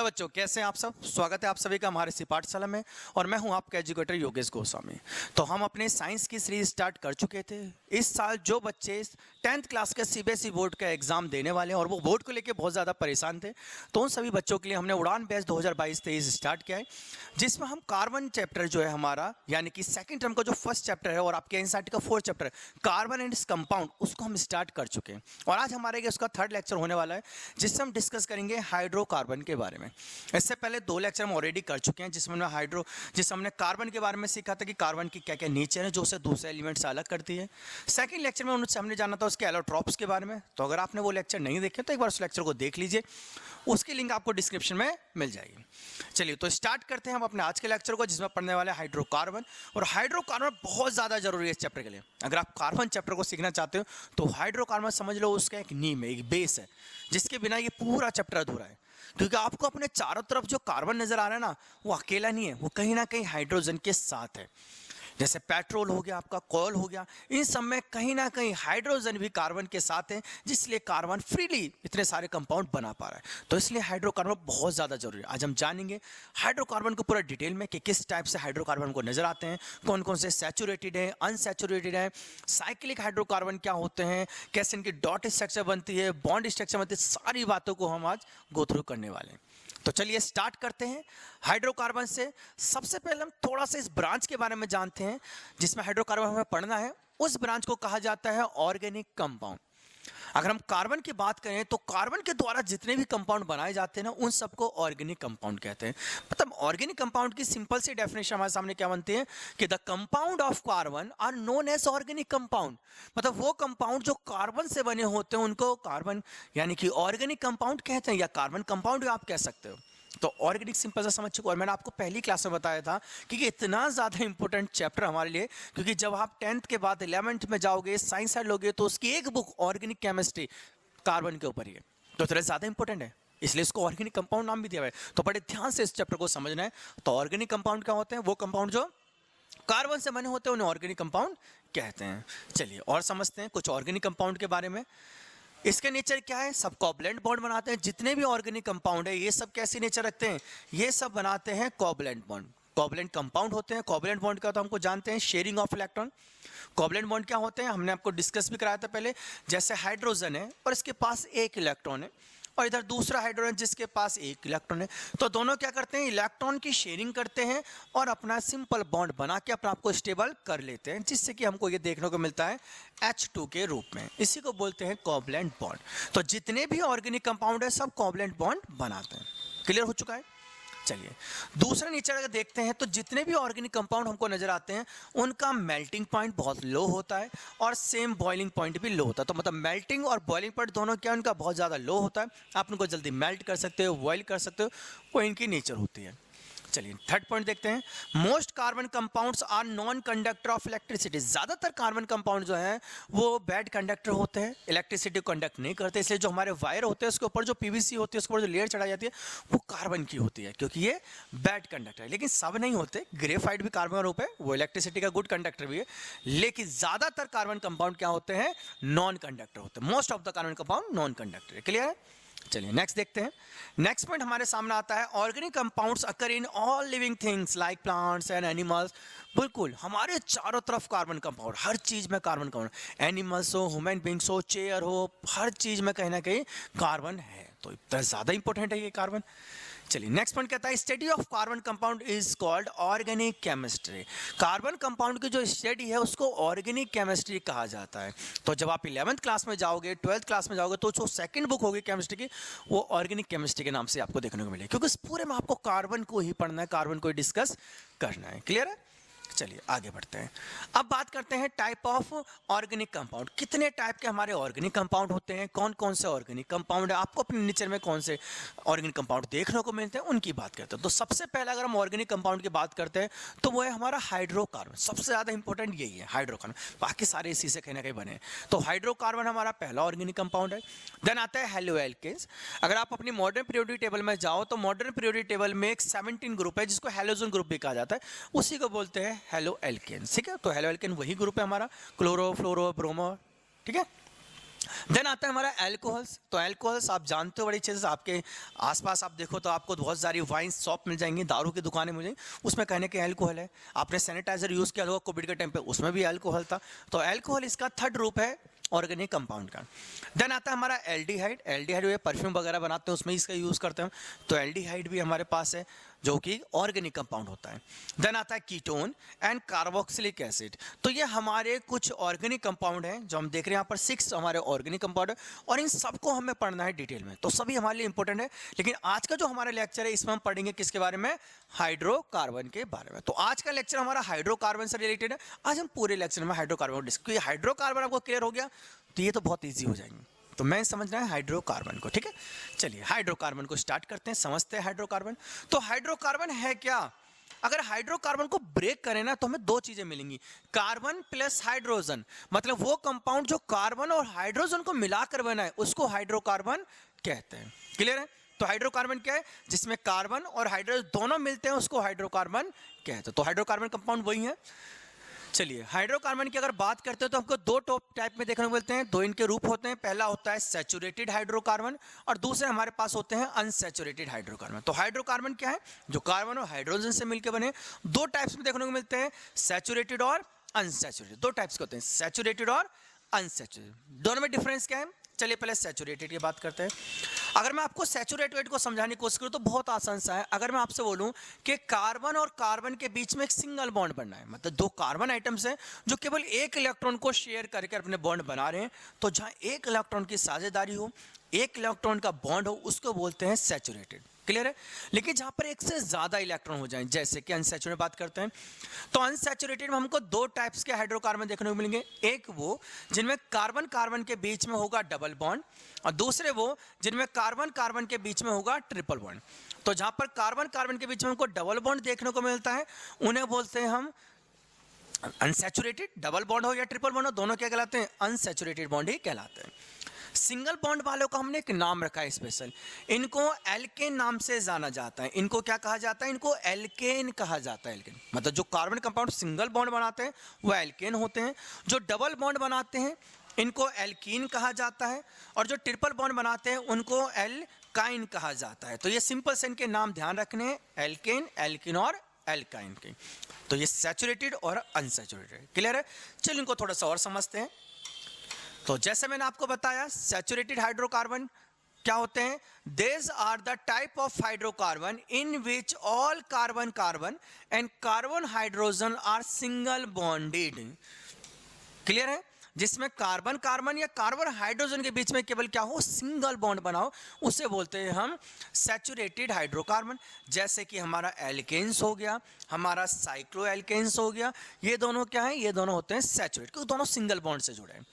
बच्चों, कैसे हैं आप सब। स्वागत है आप सभी का हमारे इसी पाठशाला में और मैं हूं आपका एजुकेटर योगेश गोस्वामी। तो हम अपने साइंस की सीरीज स्टार्ट कर चुके थे। इस साल जो बच्चे 10th क्लास के सीबीएसई बोर्ड का एग्जाम देने वाले हैं और वो बोर्ड को लेकर बहुत ज़्यादा परेशान थे, तो उन सभी बच्चों के लिए हमने उड़ान बैच 2022-23 स्टार्ट किया है, जिसमें हम कार्बन चैप्टर जो है हमारा, यानी कि सेकेंड टर्म का जो फर्स्ट चैप्टर है और आपके एनसीईआरटी का 4th चैप्टर है कार्बन एंड कंपाउंड, उसको हम स्टार्ट कर चुके हैं। और आज हमारे उसका 3rd लेक्चर होने वाला है, जिससे हम डिस्कस करेंगे हाइड्रोकार्बन के बारे में। इससे पहले 2 लेक्चर हम ऑलरेडी कर चुके हैं, जिसमें हमने कार्बन के बारे में सीखा था कि कार्बन की क्या क्या नेचर है जो उसे दूसरे एलिमेंट से अलग करती है। सेकंड लेक्चर में उनसे हमने जाना था उसके एलोट्रॉप्स के बारे में। तो अगर आपने वो लेक्चर नहीं देखे तो एक बार उस लेक्चर को देख लीजिए, उसकी लिंक आपको डिस्क्रिप्शन में मिल जाएगी। चलिए तो स्टार्ट करते हैं हम अपने आज के लेक्चर को, जिसमें पढ़ने वाले हाइड्रोकार्बन। और हाइड्रोकार्बन बहुत ज़्यादा जरूरी है इस चैप्टर के लिए। अगर आप कार्बन चैप्टर को सीखना चाहते हो तो हाइड्रोकार्बन समझ लो उसका एक नींव है, एक बेस है, जिसके बिना ये पूरा चैप्टर अधूरा है। क्योंकि आपको अपने चारों तरफ जो कार्बन नजर आ रहा है ना, वो अकेला नहीं है, वो कहीं ना कहीं हाइड्रोजन के साथ है। जैसे पेट्रोल हो गया, आपका कोल हो गया, इन सब में कहीं ना कहीं हाइड्रोजन भी कार्बन के साथ है, जिसलिए कार्बन फ्रीली इतने सारे कंपाउंड बना पा रहा है। तो इसलिए हाइड्रोकार्बन बहुत ज़्यादा जरूरी है। आज हम जानेंगे हाइड्रोकार्बन को पूरा डिटेल में कि किस टाइप से हाइड्रोकार्बन को नजर आते हैं, कौन कौन से सैचुरेटेड है, अनसैचुरेटेड है, साइक्लिक हाइड्रोकार्बन क्या होते हैं, कैसे इनकी डॉट स्ट्रक्चर बनती है, बॉन्ड स्ट्रक्चर बनती है, सारी बातों को हम आज गो थ्रू करने वाले हैं। तो चलिए स्टार्ट करते हैं हाइड्रोकार्बन से। सबसे पहले हम थोड़ा सा इस ब्रांच के बारे में जानते हैं जिसमें हाइड्रोकार्बन हमें पढ़ना है। उस ब्रांच को कहा जाता है ऑर्गेनिक कंपाउंड। अगर हम कार्बन की बात करें तो कार्बन के द्वारा जितने भी कंपाउंड बनाए जाते हैं ना, उन सबको ऑर्गेनिक कंपाउंड कहते हैं। मतलब ऑर्गेनिक कंपाउंड की सिंपल सी डेफिनेशन हमारे सामने क्या बनती है कि the compound of carbon are known as organic compound. मतलब वो कंपाउंड जो कार्बन से बने होते हैं उनको कार्बन यानी कि ऑर्गेनिक कंपाउंड कहते हैं, या कार्बन कंपाउंड आप कह सकते हो। तो ऑर्गेनिक सिंपल सा समझ चुके हो। और मैंने आपको पहली क्लास में बताया था कि ये इतना ज़्यादा इंपॉर्टेंट चैप्टर हमारे लिए, क्योंकि जब आप 10th के बाद 11th में जाओगे, साइंस साइड लोगे, तो उसकी एक बुक ऑर्गेनिक केमिस्ट्री कार्बन के ऊपर ही है, तो इतना ज़्यादा इंपॉर्टेंट है, इसलिए इसको ऑर्गेनिक कंपाउंड नाम भी दिया है। तो बड़े ध्यान से इस चैप्टर को समझना है। तो ऑर्गेनिक कंपाउंड क्या होते हैं? वो कंपाउंड जो कार्बन से बने होते हैं उन्हें ऑर्गेनिक कंपाउंड कहते हैं। चलिए और समझते हैं कुछ ऑर्गेनिक कंपाउंड के बारे में। इसके नेचर क्या है? सब कोवलेंट बॉन्ड बनाते हैं। जितने भी ऑर्गेनिक कंपाउंड है ये सब कैसी नेचर रखते हैं? ये सब बनाते हैं कोवलेंट बॉन्ड। कोवलेंट कंपाउंड होते हैं। कोवलेंट बॉन्ड का तो हमको जानते हैं sharing of electron. Covalent bond क्या होते हैं हमने आपको डिस्कस भी कराया था पहले। जैसे हाइड्रोजन है और इसके पास एक इलेक्ट्रॉन है और इधर दूसरा हाइड्रोजन जिसके पास एक इलेक्ट्रॉन है, तो दोनों क्या करते हैं? इलेक्ट्रॉन की शेयरिंग करते हैं और अपना सिंपल बॉन्ड बना के अपने आप को स्टेबल कर लेते हैं, जिससे कि हमको ये देखने को मिलता है H2 के रूप में। इसी को बोलते हैं कोवलेंट बॉन्ड। तो जितने भी ऑर्गेनिक कंपाउंड है सब कोवलेंट बॉन्ड बनाते हैं। क्लियर हो चुका है? चलिए दूसरा नेचर अगर देखते हैं तो जितने भी ऑर्गेनिक कंपाउंड हमको नजर आते हैं उनका मेल्टिंग पॉइंट बहुत लो होता है और सेम बॉइलिंग पॉइंट भी लो होता है। तो मतलब मेल्टिंग और बॉइलिंग पॉइंट दोनों क्या उनका बहुत ज़्यादा लो होता है। आप उनको जल्दी मेल्ट कर सकते हो, बॉइल कर सकते हो, वो इनकी नेचर होती है। चलिए थर्ड पॉइंट देखते हैं। Most carbon compounds are non conductor of electricity. ज्यादातर कार्बन कंपाउंड जो है वो बैड कंडक्टर होते हैं, इलेक्ट्रिसिटी कंडक्ट नहीं करते। इसलिए जो हमारे वायर होते हैं उसके ऊपर जो पीवीसी होती है, उसके ऊपर जो लेयर चढ़ाई जाती है वो कार्बन की होती है, क्योंकि ये बैड कंडक्टर है। लेकिन सब नहीं होते, ग्रेफाइट भी कार्बन रूप है, वो इलेक्ट्रिसिटी का गुड कंडक्टर भी है। लेकिन ज्यादातर कार्बन कंपाउंड क्या होते हैं? नॉन कंडक्टर होते हैं। Most of the carbon compound non conductor है। क्लियर है? चलिए नेक्स्ट देखते हैं। नेक्स्ट पॉइंट हमारे सामने आता है organic compounds occur in all living things like plants and animals. बिल्कुल हमारे चारों तरफ कार्बन कंपाउंड, हर चीज में कार्बन कंपाउंड, एनिमल्स हो, ह्यूमन बींग्स हो, चेयर हो, हर चीज में कहीं ना कहीं कार्बन है। तो इतना ज्यादा इंपॉर्टेंट है ये कार्बन। चलिए नेक्स्ट पॉइंट कहता है study of carbon compound is called organic chemistry. Carbon compound की जो स्टडी है उसको ऑर्गेनिक केमिस्ट्री कहा जाता है। तो जब आप 11th क्लास में जाओगे, 12th क्लास में जाओगे, तो जो सेकंड बुक होगी केमिस्ट्री की वो ऑर्गेनिक केमिस्ट्री के नाम से आपको देखने को मिलेगी, क्योंकि इस पूरे में आपको कार्बन को ही पढ़ना है, कार्बन को ही डिस्कस करना है। क्लियर है? चलिए आगे बढ़ते हैं। अब बात करते हैं टाइप ऑफ ऑर्गेनिक कंपाउंड। कितने टाइप के हमारे ऑर्गेनिक कंपाउंड होते हैं, कौन कौन से ऑर्गेनिक कंपाउंड है, आपको अपने नेचर में कौन से ऑर्गेनिक कंपाउंड देखने को मिलते हैं, उनकी बात करते हैं। तो सबसे पहले अगर हम ऑर्गेनिक कंपाउंड की बात करते हैं तो वो है हमारा हाइड्रोकार्बन। सबसे ज्यादा इंपॉर्टेंट यही है हाइड्रोकार्बन, बाकी सारे इसी से कहीं ना कहीं बने हैं। तो हाइड्रोकार्बन हमारा पहला ऑर्गेनिक कंपाउंड है। देन आता है हेलोएल्केन्स। अगर आप अपनी मॉडर्न पीरियोडिक टेबल में जाओ तो मॉडर्न पीरियोडिक टेबल में एक 17 ग्रुप है जिसको हेलोजन ग्रुप भी कहा जाता है, उसी को बोलते हैं हेलोएल्केन। ठीक है, तो हेलोएल्केन वही ग्रुप है हमारा, क्लोरो, फ्लोरो, ब्रोमो। ठीक है, देन आता है हमारा एल्कोहल्स। तो एल्कोहल्स आप जानते हो बड़ी अच्छे से, आपके आसपास आप देखो तो आपको बहुत सारी वाइन शॉप मिल जाएंगी, दारू की दुकानें मिल जाएंगी, उसमें कहने के अल्कोहल है। आपने सैनिटाइजर यूज़ किया होगा कोविड के टाइम पे, उसमें भी अल्कोहल था। तो अल्कोहल इसका थर्ड रूप है ऑर्गेनिक कंपाउंड का। देन आता है हमारा एल्डिहाइड। एल्डिहाइड ये परफ्यूम वगैरह बनाते हैं उसमें इसका यूज़ करते हैं, तो एल्डिहाइड भी हमारे पास है जो कि ऑर्गेनिक कंपाउंड होता है। देन आता है कीटोन एंड कार्बोक्सिलिक एसिड। तो ये हमारे कुछ ऑर्गेनिक कंपाउंड हैं जो हम देख रहे हैं यहाँ पर 6 हमारे ऑर्गेनिक कंपाउंड है, और इन सबको हमें पढ़ना है डिटेल में, तो सभी हमारे लिए इंपॉर्टेंट है। लेकिन आज का जो हमारा लेक्चर है इसमें हम पढ़ेंगे किसके बारे में, हाइड्रोकार्बन के बारे में। तो आज का लेक्चर हमारा हाइड्रोकार्बन से रिलेटेड है। आज हम पूरे लेक्चर में हाइड्रोकार्बन डिस्कस, हाइड्रोकार्बन आपको क्लियर हो गया तो ये तो बहुत ईजी हो जाएंगे। तो मैं समझ रहा है हाइड्रोकार्बन को, ठीक है। चलिए हाइड्रोकार्बन को स्टार्ट करते हैं, समझते हैं हाइड्रोकार्बन। तो हाइड्रोकार्बन है क्या? अगर हाइड्रोकार्बन को ब्रेक करें ना तो हमें दो चीजें मिलेंगी, कार्बन प्लस हाइड्रोजन। मतलब वो कंपाउंड जो कार्बन और हाइड्रोजन को मिलाकर बना है उसको हाइड्रोकार्बन कहते हैं। क्लियर है? तो हाइड्रोकार्बन क्या है? जिसमें कार्बन और हाइड्रोजन दोनों मिलते हैं उसको हाइड्रोकार्बन कहते हैं। तो हाइड्रोकार्बन कंपाउंड वही है। चलिए हाइड्रोकार्बन की अगर बात करते हैं तो हमको दो टॉप टाइप में देखने को मिलते हैं, दो इनके रूप होते हैं। पहला होता है सैचुरेटेड हाइड्रोकार्बन और दूसरे हमारे पास होते हैं अनसैचुरेटेड हाइड्रोकार्बन। तो हाइड्रोकार्बन क्या है? जो कार्बन और हाइड्रोजन से मिलकर बने। दो टाइप्स में देखने को मिलते हैं, सैचुरेटेड और अनसैचुरेटेड। दो टाइप्स के होते हैं, सैचुरेटेड और अनसैचुरेटेड। दोनों में डिफरेंस क्या है? चलिए पहले सैचुरेटेड की बात करते हैं। अगर मैं आपको सैचुरेटेड को समझाने की कोशिश करूं तो बहुत आसान सा है। अगर मैं आपसे बोलूं कि कार्बन और कार्बन के बीच में एक सिंगल बॉन्ड बनना है, मतलब दो कार्बन आइटम्स हैं जो केवल एक इलेक्ट्रॉन को शेयर करके अपने बॉन्ड बना रहे हैं, तो जहां एक इलेक्ट्रॉन की साझेदारी हो, एक इलेक्ट्रॉन का बॉन्ड हो, उसको बोलते हैं सैचुरेटेड। क्लियर है? लेकिन जहां पर एक से ज्यादा इलेक्ट्रॉन हो जाएं, जैसे कि अनसैचुरेटेड बात करते हैं, तो अनसैचुरेटेड में हमको दो टाइप्स के हाइड्रोकार्बन देखने को मिलेंगे। एक वो जिनमें कार्बन कार्बन के बीच में होगा डबल बॉन्ड, और दूसरे वो जिनमें कार्बन कार्बन के बीच में होगा ट्रिपल बॉन्ड। तो जहां पर कार्बन कार्बन के बीच में हमको डबल बॉन्ड देखने को मिलता है उन्हें बोलते हैं हम अनसैचुरेटेड। डबल बॉन्ड हो या ट्रिपल बॉन्ड हो, दोनों क्या कहलाते हैं? अनसैचुरेटेड बॉन्ड ही कहलाते हैं। सिंगल बॉन्ड वालों का हमने एक नाम रखा है स्पेशल, इनको एल्केन नाम से जाना जाता है। इनको क्या कहा जाता है? इनको एल्केन कहा जाता है। एल्केन मतलब जो कार्बन कंपाउंड सिंगल बॉन्ड बनाते हैं वो एल्केन होते हैं, जो डबल बॉन्ड बनाते हैं इनको एल्कीन कहा जाता है, और जो ट्रिपल बॉन्ड बनाते हैं उनको एल्काइन कहा जाता है। तो ये सिंपल से इनके नाम ध्यान रखने हैं, एल्केन, एल्कीन और एल्काइन के। तो ये सैचुरेटेड और अनसैचुरेटेड। क्लियर है? चलिए इनको थोड़ा सा और समझते हैं। तो जैसे मैंने आपको बताया सैचुरेटेड हाइड्रोकार्बन क्या होते हैं? These are the type of hydrocarbon in which all carbon carbon and carbon hydrogen are single bonded. Clear है? जिसमें कार्बन कार्बन या कार्बन हाइड्रोजन के बीच में केवल क्या हो? सिंगल बॉन्ड बनाओ, उसे बोलते हैं हम सैचुरेटेड हाइड्रोकार्बन। जैसे कि हमारा एल्केन्स हो गया, हमारा साइक्लो एल्केन्स हो गया, ये दोनों क्या है? ये दोनों होते हैं सैचुरेटेड, क्योंकि दोनों सिंगल बॉन्ड से जुड़े हैं।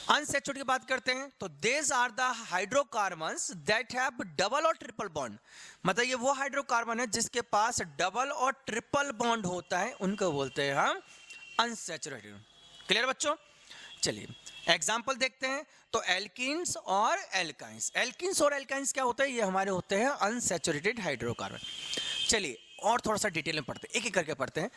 अनसैचुरेटेड की बात करते हैं तो these are the hydrocarbons that have double और ट्रिपल बॉन्ड। मतलब ये वो हाइड्रोकार्बन है जिसके पास डबल और ट्रिपल बॉन्ड होता है, उनको बोलते हैं हम अनसैचुरेटेड। क्लियर बच्चों? चलिए एग्जाम्पल देखते हैं। तो एल्कीन्स और एल्काइंस, एल्कीन्स और एल्काइंस क्या होता है? ये हमारे होते हैं अनसैचुरेटेड हाइड्रोकार्बन। चलिए और थोड़ा सा डिटेल में पढ़ते हैं, एक एक करके पढ़ते हैं।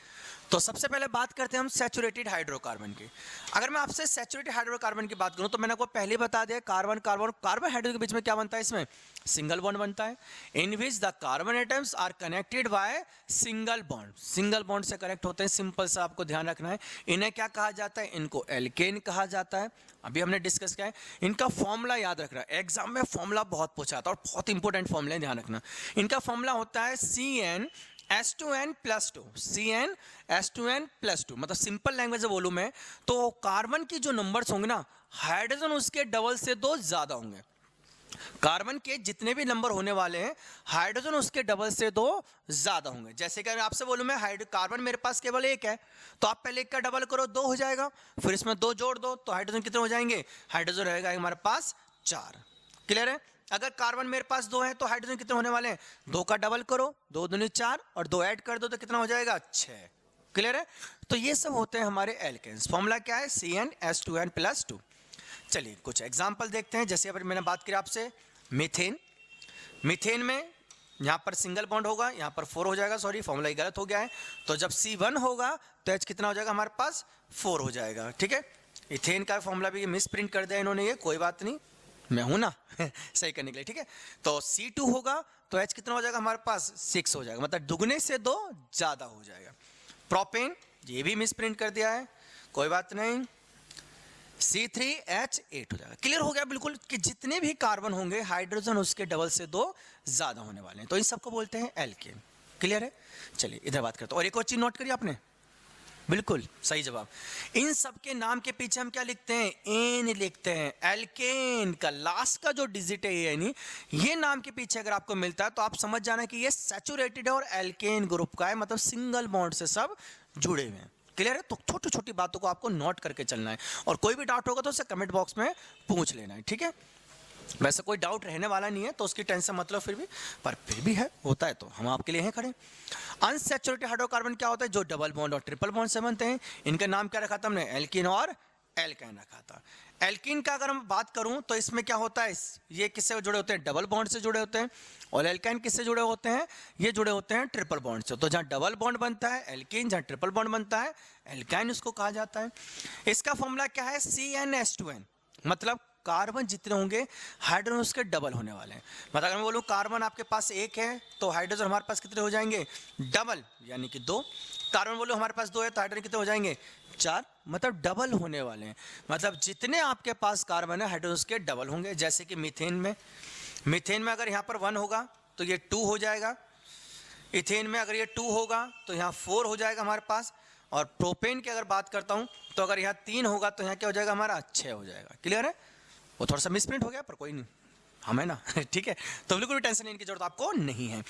तो सबसे पहले बात करते हैं हम सैचुरेटेड हाइड्रोकार्बन की। अगर मैं आपसे सैचुरेटेड हाइड्रोकार्बन की बात करूं तो मैंने आपको पहले बता दिया, कार्बन कार्बन कार्बन हाइड्रोजन के बीच में क्या बनता है? इसमें सिंगल बॉन्ड बनता है, in which the carbon atoms are connected by single bond. Single bond से कनेक्ट होते हैं, सिंपल सा आपको ध्यान रखना है। इन्हें क्या कहा जाता है? इनको एल्केन कहा जाता है। अभी हमने डिस्कस किया है। इनका फॉर्मूला याद रखना, एग्जाम में फॉर्मूला बहुत पूछा जाता है और बहुत इंपॉर्टेंट फॉर्मूला है, ध्यान रखना। इनका फॉर्मूला होता है CnH2n+2। CnH2n+2 मतलब सिंपल लैंग्वेज में बोलूं मैं तो कार्बन की जो नंबर्स होंगे ना, हाइड्रोजन उसके डबल से दो ज्यादा होंगे। कार्बन के जितने भी नंबर होने वाले हैं हाइड्रोजन उसके डबल से दो ज्यादा होंगे। जैसे कि आपसे बोलूं मैं कार्बन मेरे पास केवल एक है, तो आप पहले एक का डबल करो, दो हो जाएगा, फिर इसमें दो जोड़ दो तो हाइड्रोजन कितने हो जाएंगे? हाइड्रोजन रहेगा हमारे पास 4। क्लियर है? अगर कार्बन मेरे पास 2 है तो हाइड्रोजन कितने होने वाले हैं? 2 का डबल करो, 2 दूनी 4 और 2 ऐड कर दो तो कितना हो जाएगा? 6। क्लियर है? तो ये सब होते हैं हमारे एल्केन्स। फॉर्मूला क्या है? CnH2n+2। चलिए कुछ एग्जाम्पल देखते हैं। जैसे अगर मैंने बात की आपसे मीथेन, मीथेन में यहाँ पर सिंगल बॉन्ड होगा, यहाँ पर 4 हो जाएगा, सॉरी फॉर्मूला ही गलत हो गया है। तो जब C1 होगा तो H कितना हो जाएगा? हमारे पास 4 हो जाएगा। ठीक है? इथेन का फॉर्मूला भी मिस प्रिंट कर दिया इन्होंने, ये कोई बात नहीं, मैं हूं ना सही करने के लिए, ठीक है। तो C2 होगा तो H कितना हो जाएगा हमारे पास 6 हो जाएगा, मतलब दुगने से 2 ज्यादा हो जाएगा। प्रोपेन ये भी मिस प्रिंट कर दिया है, कोई बात नहीं, C3H8 हो जाएगा। क्लियर हो गया बिल्कुल कि जितने भी कार्बन होंगे हाइड्रोजन उसके डबल से 2 ज्यादा होने वाले हैं, तो इन सबको बोलते हैं एल्केन। क्लियर है, चलिए इधर बात करते हैं। और एक और चीज नोट करिए आपने, बिल्कुल सही जवाब। इन सब के नाम के पीछे हम क्या लिखते हैं, एन लिखते हैं। एल्केन का लास्ट का जो डिजिट है यानी ये नाम के पीछे अगर आपको मिलता है तो आप समझ जाना कि ये सैचुरेटेड है और एल्केन ग्रुप का है, मतलब सिंगल बॉन्ड से सब जुड़े हुए हैं। क्लियर है, तो छोटी छोटी बातों को आपको नोट करके चलना है, और कोई भी डाउट होगा तो उसे कमेंट बॉक्स में पूछ लेना है, ठीक है। वैसे कोई डाउट रहने वाला नहीं है तो उसकी टेंशन मतलब फिर भी, पर फिर भी है, होता है तो हम आपके लिए हैं खड़े। अनसैचुरेटेड हाइड्रोकार्बन क्या होता है, जो डबल बॉन्ड और ट्रिपल बॉन्ड से बनते हैं। इनका नाम क्या रखा था हमने, एल्कीन और एल्काइन रखा था। एल्कीन का अगर हम बात करूं तो इसमें क्या होता है, ये किससे जुड़े होते हैं, डबल बॉन्ड से जुड़े होते हैं। और एल्काइन किससे जुड़े होते हैं, ये जुड़े होते हैं ट्रिपल बॉन्ड से। तो जहां डबल बॉन्ड बनता है एल्कीन, जहां ट्रिपल बॉन्ड बनता है एल्काइन उसको कहा जाता है। इसका फॉर्मूला क्या है, CnH2n, मतलब कार्बन जितने होंगे हाइड्रोजन उसके डबल होने वाले हैं। मतलब अगर मैं बोलूँ कार्बन आपके पास 1 है तो हाइड्रोजन हमारे पास कितने हो जाएंगे, डबल, यानी कि 2। कार्बन बोलो हमारे पास 2 है तो हाइड्रोजन कितने हो जाएंगे, 4, मतलब डबल होने वाले हैं। मतलब जितने आपके पास कार्बन है हाइड्रोजन उसके डबल होंगे। जैसे कि मीथेन में अगर यहाँ पर 1 होगा तो ये 2 हो जाएगा। इथेन में अगर ये 2 होगा तो यहाँ 4 हो जाएगा हमारे पास। और प्रोपेन की अगर बात करता हूँ तो अगर यहाँ 3 होगा तो यहाँ क्या हो जाएगा हमारा, 6 हो जाएगा। क्लियर है, वो थोड़ा सा मिसप्रिंट हो गया पर कोई नहीं, हम है ना ठीक है। तो बिल्कुल भी टेंशन लेने की जरूरत आपको नहीं है।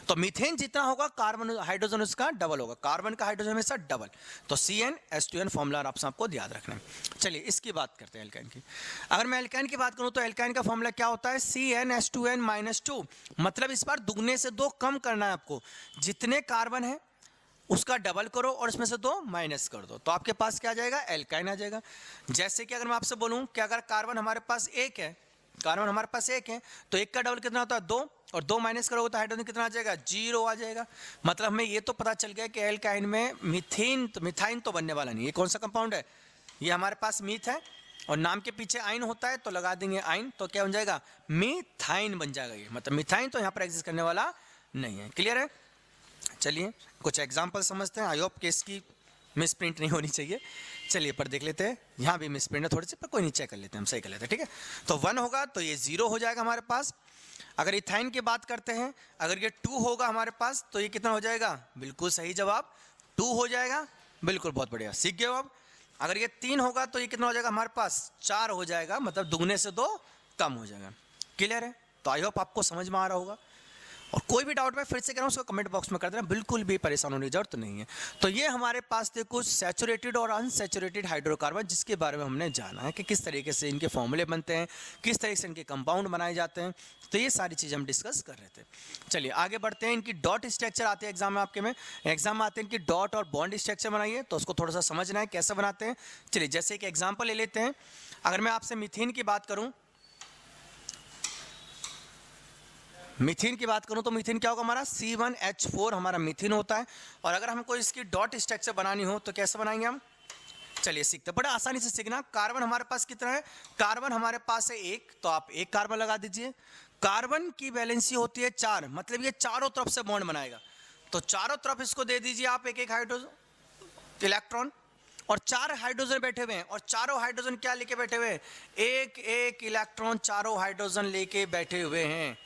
तो मीथेन जितना होगा कार्बन हाइड्रोजन उसका डबल होगा, कार्बन का हाइड्रोजन हमेशा डबल। तो CnH2n फॉर्मूला आपको याद रखना है। चलिए इसकी बात करते हैं एल्काइन की। अगर मैं एल्काइन की बात करूं तो एल्काइन का फॉर्मूला क्या होता है, CnH2n-2, मतलब इस बार दुगने से 2 कम करना है आपको। जितने कार्बन है उसका डबल करो और इसमें से 2 माइनस कर दो तो आपके पास क्या आ जाएगा, एल्काइन आ जाएगा। जैसे कि अगर मैं आपसे बोलूं कि अगर कार्बन हमारे पास 1 है, कार्बन हमारे पास 1 है तो 1 का डबल कितना होता है, 2, और 2 माइनस करोगे तो हाइड्रोजन कितना आ जाएगा, 0 आ जाएगा। मतलब हमें ये तो पता चल गया कि एल्काइन में मिथाइन तो बनने वाला नहीं। ये कौन सा कंपाउंड है, ये हमारे पास मीथ है और नाम के पीछे आइन होता है तो लगा देंगे आइन, तो क्या बन जाएगा, मीथाइन बन जाएगा ये। मतलब मिथाइन तो यहाँ पर एग्जिस्ट करने वाला नहीं है। क्लियर है, चलिए कुछ एग्जाम्पल समझते हैं। आई होप कि इसकी मिस प्रिंट नहीं होनी चाहिए। चलिए पर देख लेते हैं, यहाँ भी मिस प्रिंट है थोड़ी सी, पर कोई नहीं, चेक कर लेते हैं, हम सही कर लेते हैं, ठीक है। तो 1 होगा तो ये 0 हो जाएगा हमारे पास। अगर इथाइन की बात करते हैं, अगर ये 2 होगा हमारे पास तो ये कितना हो जाएगा, बिल्कुल सही जवाब 2 हो जाएगा, बिल्कुल बहुत बढ़िया, सीख गए अब। अगर ये 3 होगा तो ये कितना हो जाएगा हमारे पास, 4 हो जाएगा, मतलब दुगने से 2 कम हो जाएगा। क्लियर है, तो आई होप आपको समझ में आ रहा होगा। और कोई भी डाउट मैं फिर से कह रहा हूँ उसको कमेंट बॉक्स में कर देना, बिल्कुल भी परेशान होने की जरूरत नहीं है। तो ये हमारे पास थे कुछ सैचुरेटेड और अनसैचुरेटेड हाइड्रोकार्बन जिसके बारे में हमने जाना है कि किस तरीके से इनके फॉर्मूले बनते हैं, किस तरीके से इनके कंपाउंड बनाए जाते हैं। तो ये सारी चीज़ें हम डिस्कस कर रहे थे। चलिए आगे बढ़ते हैं। इनकी डॉट स्ट्रक्चर आते हैं एग्जाम में, आपके में एग्जाम में आते हैं इनकी डॉट और बॉन्ड स्ट्रक्चर बनाइए, तो उसको थोड़ा सा समझना है कैसे बनाते हैं। चलिए जैसे एक एग्जाम्पल ले लेते हैं। अगर मैं आपसे मीथेन की बात करूँ, मीथेन की बात करूं तो मीथेन क्या होगा हमारा, C1H4 हमारा मीथेन होता है। और अगर हमको इसकी डॉट स्ट्रक्चर बनानी हो तो कैसे बनाएंगे हम, चलिए सीखते हैं, बड़ा आसानी से सीखना। कार्बन हमारे पास कितना है, कार्बन हमारे पास है 1, तो आप 1 कार्बन लगा दीजिए। कार्बन की वैलेंसी होती है 4, मतलब ये चारों तरफ से बॉन्ड बनाएगा, तो चारों तरफ इसको दे दीजिए आप एक हाइड्रोजन इलेक्ट्रॉन। और 4 हाइड्रोजन बैठे हुए हैं, और चारों हाइड्रोजन क्या लेके बैठे हुए हैं, एक इलेक्ट्रॉन चारों हाइड्रोजन लेके बैठे हुए हैं,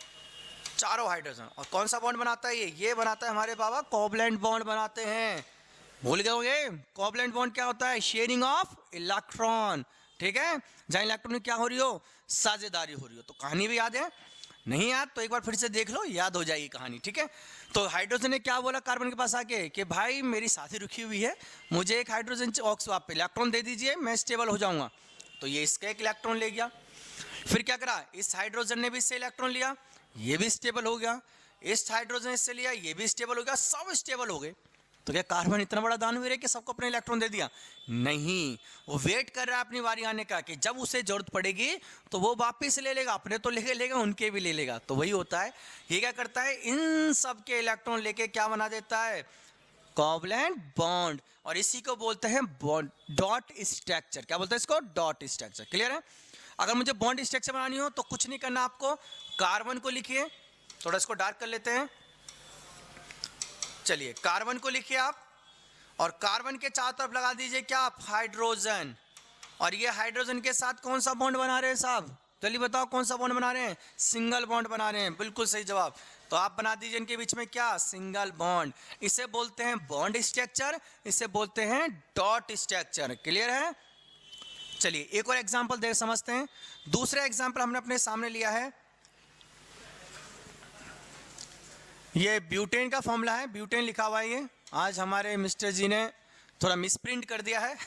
चारों हाइड्रोजन। और कौन सा बॉन्ड बनाता है ये बनाता है हमारे बाबा, कोवलेंट बॉन्ड बनाते हैं। भूल गए होंगे कोवलेंट बॉन्ड क्या होता है, शेयरिंग ऑफ इलेक्ट्रॉन, ठीक है। जहां इलेक्ट्रॉन में क्या हो रही हो, साझेदारी हो रही हो। तो कहानी भी याद है, नहीं याद तो एक बार फिर से देख लो, याद हो जाएगी कहानी, ठीक है। तो हाइड्रोजन ने क्या बोला कार्बन के पास आके कि भाई मेरी साथी रुकी हुई है, मुझे एक हाइड्रोजन आप इलेक्ट्रॉन दे दीजिए, मैं स्टेबल हो जाऊंगा। तो ये इसका एक इलेक्ट्रॉन ले गया। फिर क्या करा, इस हाइड्रोजन ने भी इससे इलेक्ट्रॉन लिया, ये भी स्टेबल हो गया। इस हाइड्रोजन इससे लिया, ये भी स्टेबल हो गया, सब स्टेबल हो गए। तो क्या कार्बन इतना बड़ा दानवीर है कि सबको अपने इलेक्ट्रॉन दे दिया, नहीं। वो वेट कर रहा है अपनी बारी आने का कि जब उसे जरूरत पड़ेगी तो वो वापस ले लेगा, अपने तो लेके लेगा, उनके भी ले लेगा। तो वही होता है, ये क्या करता है, इन सब के इलेक्ट्रॉन लेके क्या बना देता है, कोवलेंट बॉन्ड, और इसी को बोलते हैं बॉन्ड डॉट स्ट्रक्चर। क्या बोलते हैं इसको? Dot structure. क्लियर है? अगर मुझे बॉन्ड स्ट्रक्चर बनानी हो तो कुछ नहीं करना आपको, कार्बन को लिखिए, थोड़ा इसको डार्क कर लेते हैं। चलिए कार्बन को लिखिए आप, और कार्बन के चारों तरफ लगा दीजिए क्या आप? हाइड्रोजन। और ये हाइड्रोजन के साथ कौन सा बॉन्ड बना रहे हैं साहब? जल्दी बताओ कौन सा बॉन्ड बना रहे हैं? सिंगल बॉन्ड बना रहे हैं। बिल्कुल सही जवाब। तो आप बना दीजिए इनके बीच में क्या? Single bond. इसे बोलते हैं बॉन्ड स्ट्रक्चर, इसे बोलते हैं डॉट स्ट्रक्चर। क्लियर है? चलिए एक और एग्जांपल देख समझते हैं। दूसरा एग्जांपल हमने अपने सामने लिया है, ये ब्यूटेन का फॉर्मूला है, ब्यूटेन लिखा हुआ है। ये आज हमारे मिस्टर जी ने थोड़ा मिसप्रिंट कर दिया है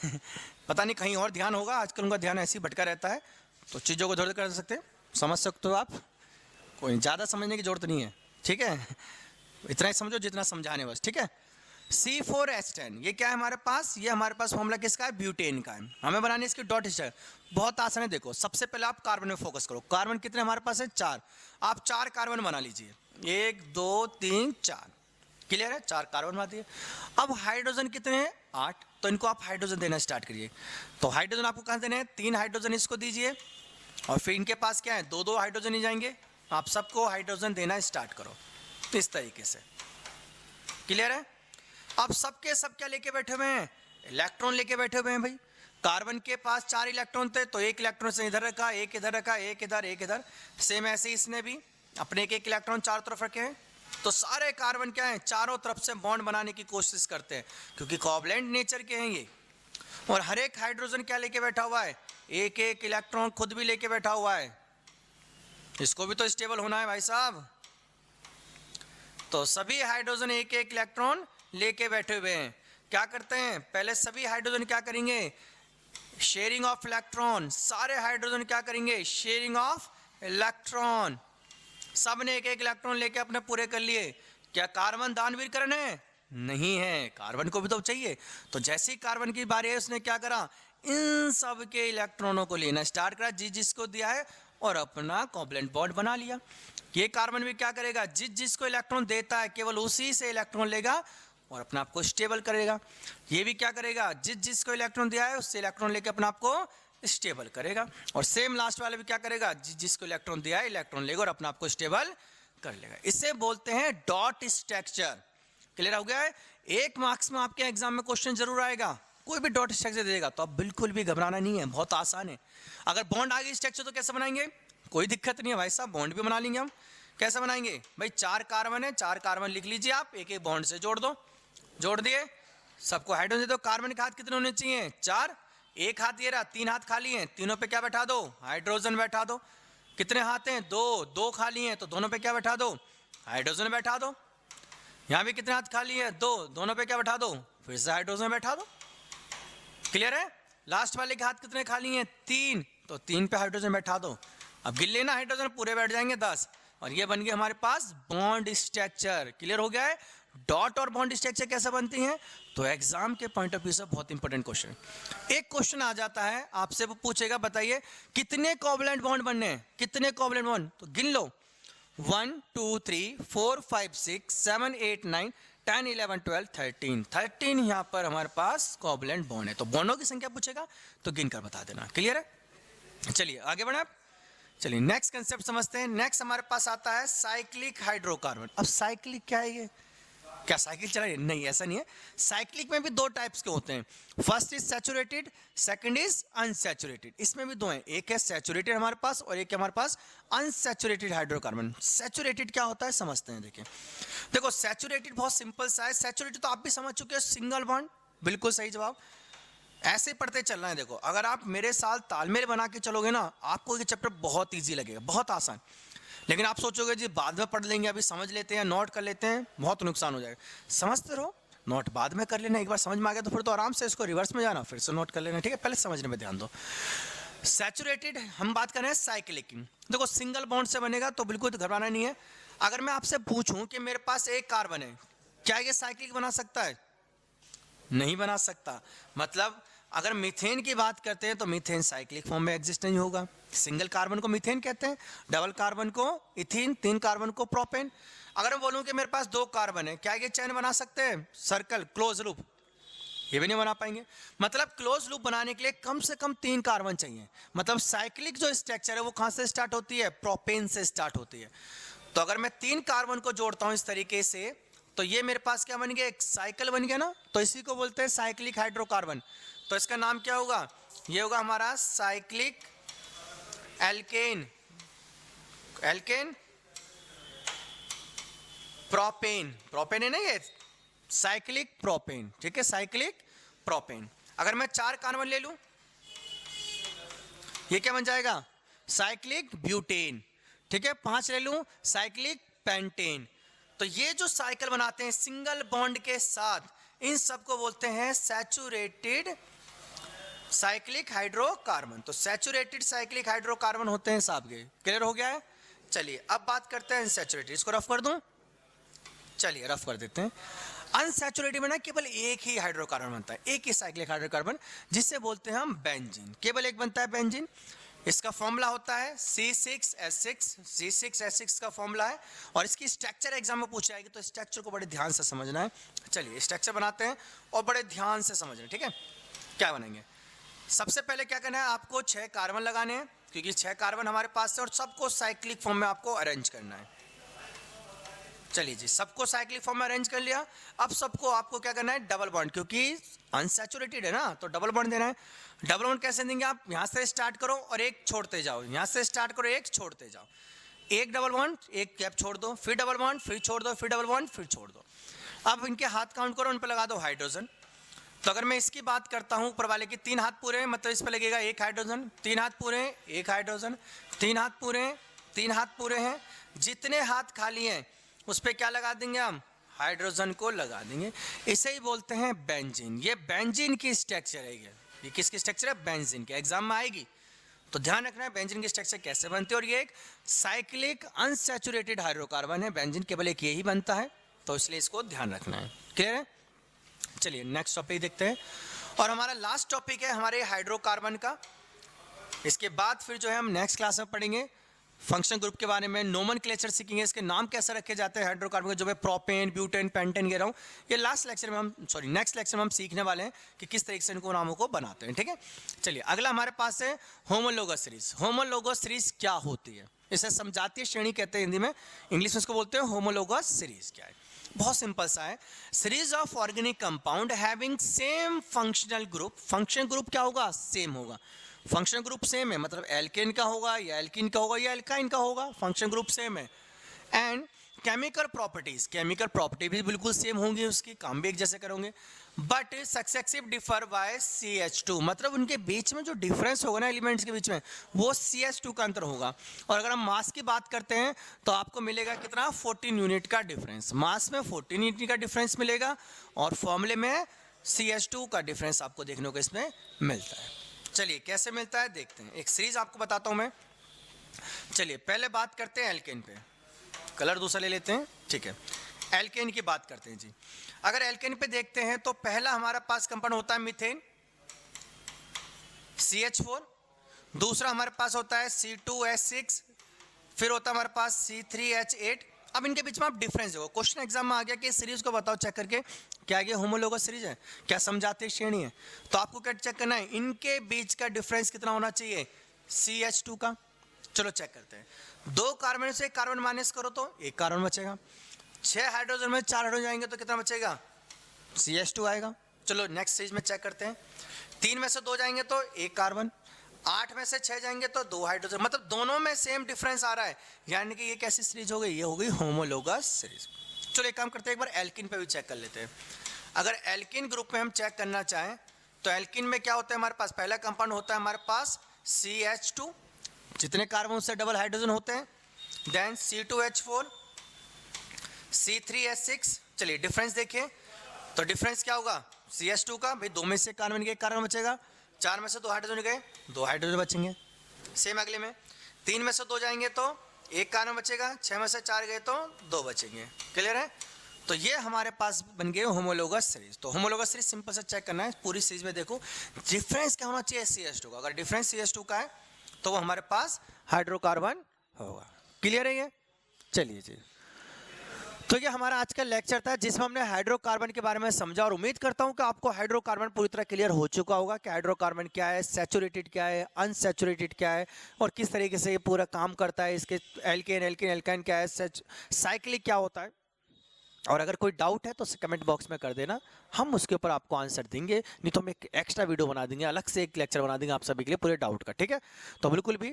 पता नहीं कहीं और ध्यान होगा, आजकल उनका ध्यान ऐसे ही भटका रहता है, तो चीज़ों को इधर कर सकते हैं, समझ सकते हो आप, कोई ज़्यादा समझने की जरूरत नहीं है। ठीक है, इतना ही समझो जितना समझाने बस। ठीक है, C4H10 ये क्या है हमारे पास? ये हमारे पास फॉर्मूला किसका है? ब्यूटेन का है। हमें बनानी है इसकी डॉट स्ट्रक्चर। बहुत आसान है, देखो सबसे पहले आप कार्बन में फोकस करो। कार्बन कितने हमारे पास है? 4। आप 4 कार्बन बना लीजिए, 1 2 3 4। क्लियर है? 4 कार्बन बना दिए। अब हाइड्रोजन कितने हैं? 8। तो इनको आप हाइड्रोजन देना स्टार्ट करिए। तो हाइड्रोजन आपको कहाँ देने हैं? 3 हाइड्रोजन इसको दीजिए, और फिर इनके पास क्या है? 2 हाइड्रोजन ही जाएंगे। आप सबको हाइड्रोजन देना स्टार्ट करो इस तरीके से। क्लियर है? अब सबके सब क्या लेके बैठे हुए हैं? इलेक्ट्रॉन लेके बैठे हुए हैं भाई। कार्बन के पास 4 इलेक्ट्रॉन थे, तो 1 इलेक्ट्रॉन से इधर रखा, 1 इधर रखा, 1 इधर, 1 इधर। सेम ऐसे ही इसने भी अपने 1 इलेक्ट्रॉन चारों तरफ रखे हैं। तो सारे कार्बन क्या है? चारों तरफ से बॉन्ड बनाने की कोशिश करते हैं, क्योंकि कोवलेंट नेचर के हैं ये। और हर एक हाइड्रोजन क्या लेके बैठा हुआ है? 1 इलेक्ट्रॉन खुद भी लेके बैठा हुआ है। इसको भी तो स्टेबल होना है भाई साहब। तो सभी हाइड्रोजन 1 इलेक्ट्रॉन लेके बैठे हुए हैं। क्या करते हैं? पहले सभी हाइड्रोजन क्या करेंगे? Sharing of electron. सारे हाइड्रोजन क्या करेंगे? Sharing of electron. सब ने 1 इलेक्ट्रॉन लेके अपने पूरे कर लिए। क्या कार्बन दानवीर करण है? नहीं है, कार्बन को भी तो चाहिए। तो जैसे ही कार्बन की बारी है, उसने क्या करा? इन सब के इलेक्ट्रॉनों को लेना स्टार्ट करा जिसको दिया है, और अपना कोवलेंट बॉन्ड बना लिया। ये कार्बन भी क्या करेगा? जिसको इलेक्ट्रॉन देता है केवल उसी से इलेक्ट्रॉन लेगा और अपने आप को स्टेबल करेगा। ये भी क्या करेगा? जिसको इलेक्ट्रॉन दिया है उससे इलेक्ट्रॉन लेके अपने आप को स्टेबल करेगा। और सेम लास्ट वाले भी क्या करेगा? जिसको इलेक्ट्रॉन दिया है इलेक्ट्रॉन लेगा और अपने आप को स्टेबल कर लेगा। इसे बोलते हैं डॉट स्ट्रक्चर। क्लियर हो गया है? 1 मार्क्स में आपके एग्जाम में क्वेश्चन जरूर आएगा, कोई भी डॉट स्ट्रक्चर देगा, तो आप बिल्कुल भी घबराना नहीं है, बहुत आसान है। अगर बॉन्ड आ गई स्ट्रक्चर तो कैसे बनाएंगे? कोई दिक्कत नहीं है भाई साहब, बॉन्ड भी बना लेंगे हम। कैसे बनाएंगे भाई? 4 कार्बन है, 4 कार्बन लिख लीजिए आप, 1 बॉन्ड से जोड़ दो। जोड़ दिए, सबको हाइड्रोजन दे दो। कार्बन के हाथ कितने होने चाहिए? 4। 1 हाथ ये रहा, 3 हाथ खाली हैं, तीनों पे क्या बैठा दो? हाइड्रोजन बैठा दो। कितने हाथ हैं? 2 खाली हैं, तो दोनों पे क्या बैठा दो? हाइड्रोजन बैठा दो। यहाँ भी कितने हाथ खाली है? 2, दोनों पे क्या बैठा दो? फिर से हाइड्रोजन बैठा दो। क्लियर है? लास्ट वाले के हाथ कितने खाली हैं? 3, तो 3 पे हाइड्रोजन बैठा दो। अब गिन लेना हाइड्रोजन, पूरे बैठ जाएंगे 10, और ये बन गया हमारे पास बॉन्ड स्ट्रक्चर। क्लियर हो गया है? डॉट और बॉन्ड स्ट्रक्चर कैसे बनती हैं? तो एग्जाम के पॉइंट ऑफ व्यू से बहुत इंपॉर्टेंट क्वेश्चन। एक क्वेश्चन आ जाता है आपसे, वो पूछेगा बताइए कितने कोवलेंट बॉन्ड बनने हैं? कितने कोवलेंट बॉन्ड? तो गिन लो, 1 2 3 4 5 6 7 8 9 10 11 12 13 13 यहाँ पर हमारे पास कोवलेंट बॉन्ड है। तो बॉन्डों की संख्या पूछेगा तो गिनकर बता देना। क्लियर है? चलिए आगे बढ़े। चलिए नेक्स्ट कंसेप्ट समझते हैं। नेक्स्ट हमारे पास आता है साइक्लिक हाइड्रोकार्बन। अब साइक्लिक क्या है? ये क्या साइकिल चला रही है? नहीं, ऐसा नहीं है। साइक्लिक में भी 2 टाइप्स के होते हैं। First is saturated, second is unsaturated. इसमें भी 2 हैं, एक है सैचुरेटेड हमारे पास और एक है हमारे पास अनसैचुरेटेड हाइड्रोकार्बन। सैचुरेटेड क्या होता है समझते हैं। देखो सैचुरेटेड बहुत सिंपल सा है। सैचुरेटेड तो आप भी समझ चुके हो, सिंगल बॉन्ड। बिल्कुल सही जवाब। ऐसे पढ़ते चलना है। देखो अगर आप मेरे साथ तालमेल बना के चलोगे ना, आपको ये चैप्टर बहुत ईजी लगेगा, बहुत आसान। लेकिन आप सोचोगे जी बाद में पढ़ लेंगे, अभी समझ लेते हैं, नोट कर लेते हैं, बहुत नुकसान हो जाएगा। समझते रहो, नोट बाद में कर लेना। एक बार समझ में आ गया तो फिर तो आराम से इसको रिवर्स में जाना, फिर से नोट कर लेना। ठीक है, पहले समझने में ध्यान दो। सैचुरेटेड हम बात कर रहे हैं साइक्लिक की। देखो सिंगल बॉन्ड से बनेगा तो बिल्कुल घबराना नहीं है। अगर मैं आपसे पूछूं कि मेरे पास 1 कार्बन है, क्या ये साइक्लिक बना सकता है? नहीं बना सकता। मतलब अगर मीथेन की बात करते हैं तो मीथेन साइक्लिक फॉर्म में एग्जिस्ट नहीं होगा। सिंगल कार्बन को मीथेन कहते हैं, डबल कार्बन को इथीन, 3 कार्बन को प्रोपेन। अगर मैं बोलूं कि मेरे पास 2 कार्बन है, क्या ये चैन बना सकते हैं? Circle, close loop? ये भी नहीं बना पाएंगे। मतलब क्लोज लूप बनाने के लिए कम से कम 3 कार्बन चाहिए। मतलब साइक्लिक जो स्ट्रक्चर है वो कहां से स्टार्ट होती है? प्रोपेन से स्टार्ट होती है। तो अगर मैं 3 कार्बन को जोड़ता हूं इस तरीके से, तो ये मेरे पास क्या बन गया? एक साइकिल बन गया ना। तो इसी को बोलते हैं साइक्लिक हाइड्रोकार्बन। तो इसका नाम क्या होगा? ये होगा हमारा cyclic alkane, alkane propane. Propane है ना ये, साइक्लिक प्रोपेन। ठीक है, साइक्लिक प्रोपेन। अगर मैं 4 कार्बन ले लूं, ये क्या बन जाएगा? Cyclic butane. ठीक है, 5 ले लूं, साइक्लिक पेंटेन। तो ये जो साइकिल बनाते हैं सिंगल बॉन्ड के साथ, इन सबको बोलते हैं सैचुरेटेड साइक्लिक हाइड्रोकार्बन। तो सैचुरेटेड साइक्लिक हाइड्रोकार्बन होते हैं साहब के। क्लियर हो गया है? चलिए अब बात करते हैं अनसैचुरेटेड। इसको रफ कर दूं? चलिए रफ कर देते हैं। अनसैचुरेटेड में ना केवल एक ही हाइड्रोकार्बन बनता है, एक ही साइक्लिक हाइड्रोकार्बन, जिससे बोलते हैं हम बेंजीन। केवल एक बनता है बेंजीन। इसका फॉर्मूला होता है C6H6। C6H6 का फॉर्मूला है, और इसकी स्ट्रक्चर एग्जाम में पूछा जाएगी, तो स्ट्रक्चर को बड़े ध्यान से समझना है। चलिए स्ट्रक्चर बनाते हैं और बड़े ध्यान से समझना है। ठीक है, क्या बनेंगे? सबसे पहले क्या करना है? आपको 6 कार्बन लगाने हैं, क्योंकि 6 कार्बन हमारे पास है, और सबको साइक्लिक फॉर्म में आपको अरेंज करना है। चलिए जी, सबको साइक्लिक फॉर्म में अरेंज कर लिया। अब सबको आपको क्या करना है? डबल बॉन्ड, क्योंकि अनसैचुरेटेड है ना, तो डबल बॉन्ड देना है। डबल बॉन्ड कैसे देंगे? आप यहां से स्टार्ट करो और एक छोड़ते जाओ, यहां से स्टार्ट करो, एक छोड़ते जाओ, एक डबल बॉन्ड, एक गैप छोड़ दो, फिर डबल बॉन्ड, फिर छोड़ दो, फिर डबल बॉन्ड, फिर छोड़ दो। अब इनके हाथ काउंट करो, उन पर लगा दो हाइड्रोजन। तो अगर मैं इसकी बात करता हूं, ऊपर वाले की 3 हाथ पूरे हैं, मतलब इस पर लगेगा 1 हाइड्रोजन। 3 हाथ पूरे हैं, 1 हाइड्रोजन। 3 हाथ पूरे हैं, 3 हाथ पूरे हैं। जितने हाथ खाली हैं उस पर क्या लगा देंगे हम? हाइड्रोजन को लगा देंगे। इसे ही बोलते हैं बेंजीन। ये बेंजीन की स्ट्रक्चर है। ये किसकी स्ट्रक्चर है? बेंजीन के। एग्जाम में आएगी तो ध्यान रखना है बेंजीन की स्ट्रक्चर कैसे बनती है। और ये एक साइक्लिक अनसैचुरेटेड हाइड्रोकार्बन है, बेंजीन केवल एक यही बनता है, तो इसलिए इसको ध्यान रखना है। क्लियर है? चलिए नेक्स्ट टॉपिक देखते हैं, और हमारा लास्ट टॉपिक है हमारे हाइड्रोकार्बन का। इसके बाद फिर जो है हम नेक्स्ट क्लास में पढ़ेंगे फंक्शन ग्रुप के बारे में, नोमेनक्लेचर सीखेंगे, इसके नाम कैसे रखे जाते हैं हाइड्रोकार्बन के, जो मैं प्रोपेन, ब्यूटेन, पेंटेन कह रहा हूँ। ये लास्ट लेक्चर में हम नेक्स्ट लेक्चर में हम सीखने वाले हैं कि किस तरीके से इनको नामों को बनाते हैं। ठीक है, चलिए अगला हमारे पास है होमोलोगस सीरीज। होमोलोगस सीरीज क्या होती है? इसे समझातीय श्रेणी कहते हैं हिंदी में, इंग्लिश में इसको बोलते हैं होमोलोगस सीरीज। क्या है? बहुत सिंपल सा है, series of organic compound having same functional group. Function group क्या होगा? सेम होगा। फंक्शन ग्रुप सेम है, मतलब एल्केन का होगा या एल्किन का होगा या एल्काइन का होगा, फंक्शन ग्रुप सेम है। And chemical properties, chemical property भी बिल्कुल सेम होंगी, उसकी काम भी एक जैसे करोगे। But successive differ by CH2, मतलब उनके बीच में जो डिफरेंस होगा ना एलिमेंट्स के बीच में, वो CH2 का अंतर होगा। और अगर हम मास की बात करते हैं तो आपको मिलेगा कितना? 14 यूनिट का डिफरेंस। मास में 14 यूनिट का डिफरेंस मिलेगा, और फॉर्मूले में CH2 का डिफरेंस आपको देखने को इसमें मिलता है। चलिए कैसे मिलता है देखते हैं, एक सीरीज आपको बताता हूं मैं। चलिए पहले बात करते हैं एल्केन पे, कलर दूसरा ले लेते हैं। ठीक है, एल्केन की बात करते हैं जी। अगर एल्केन पे देखते हैं तो पहला हमारा पास कंपाउंड होता है मीथेन, CH4। दूसरा हमारे पास होता है C2H6, फिर होता है हमारे पास C3H8। अब इनके बीच में आप डिफरेंस देखो, क्वेश्चन एग्जाम में आ गया कि इस सीरीज को बताओ चेक करके, क्या ये होमोलोगस सीरीज है, क्या समझाते श्रेणी है? तो आपको क्या चेक करना है? इनके बीच का डिफरेंस कितना होना चाहिए? CH2 का। चलो चेक करते हैं। 2 कार्बन से 1 कार्बन माइनस करो तो 1 कार्बन बचेगा। 6 हाइड्रोजन में 4 हाइड्रोजन जाएंगे तो कितना बचेगा? CH2 आएगा। चलो नेक्स्ट सीरीज में चेक करते हैं। 3 में से 2 जाएंगे तो 1 कार्बन, 8 में से 6 जाएंगे तो 2 हाइड्रोजन, मतलब दोनों में सेम डिफरेंस आ रहा है, यानी कि ये कैसी सीरीज हो गई? ये हो गई होमोलोगस सीरीज। चलो एक काम करते हैं, एक बार एल्किन पे भी चेक कर लेते हैं। अगर एल्किन ग्रुप में हम चेक करना चाहें तो एल्किन में क्या होता है हमारे पास? पहला कंपाउंड होता है हमारे पास CH2, जितने कार्बन से डबल हाइड्रोजन होते हैं। Then C2H4, C3H6। चलिए डिफरेंस देखिए, तो डिफरेंस क्या होगा? CH2 का, भाई 2 में से कार्बन गए, कार्बन बचेगा। 4 में से 2 हाइड्रोजन गए, 2 हाइड्रोजन बचेंगे। सेम अगले में 3 में से 2 जाएंगे तो 1 कार्बन बचेगा। 6 में से 4 गए तो 2 बचेंगे। क्लियर है? तो तो ये हमारे पास बन गए होमोलोगस सीरीज। तो होमोलोगस सीरीज सिंपल से चेक करना है, पूरी सीरीज में देखो डिफरेंस क्या होना चाहिए CH2 का। अगर डिफरेंस CH2 का है तो वो हमारे पास हाइड्रोकार्बन होगा। क्लियर है ये? चलिए जी, तो ये हमारा आज का लेक्चर था जिसमें हमने हाइड्रोकार्बन के बारे में समझा, और उम्मीद करता हूं कि आपको हाइड्रोकार्बन पूरी तरह क्लियर हो चुका होगा कि हाइड्रोकार्बन क्या है, सैचुरेटेड क्या है, अनसैचुरेटेड क्या है, और किस तरीके से ये पूरा काम करता है, इसके एल्केन एल्केन एल्काइन क्या है, साइक्लिक क्या होता है। और अगर कोई डाउट है तो कमेंट बॉक्स में कर देना, हम उसके ऊपर आपको आंसर देंगे, नहीं तो हम एक एक्स्ट्रा वीडियो बना देंगे, अलग से एक लेक्चर बना देंगे आप सभी के लिए पूरे डाउट का, ठीक है। तो बिल्कुल भी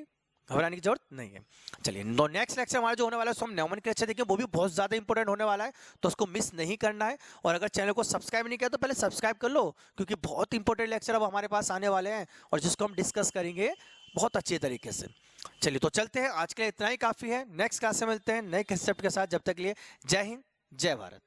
घबराने की जरूरत नहीं है। चलिए, तो नेक्स्ट लेक्चर हमारा जो होने वाला है उसको हम नोमेनक्लेचर देखेंगे, वो भी बहुत ज़्यादा इंपॉर्टेंट होने वाला है, तो उसको मिस नहीं करना है। और अगर चैनल को सब्सक्राइब नहीं किया तो पहले सब्सक्राइब कर लो, क्योंकि बहुत इंपॉर्टेंट लेक्चर अब हमारे पास आने वाले हैं और जिसको हम डिस्कस करेंगे बहुत अच्छे तरीके से। चलिए, तो चलते हैं, आज के लिए इतना ही काफ़ी है। नेक्स्ट क्लास में मिलते हैं नए कंसेप्ट के साथ। जब तक के लिए जय हिंद, जय भारत।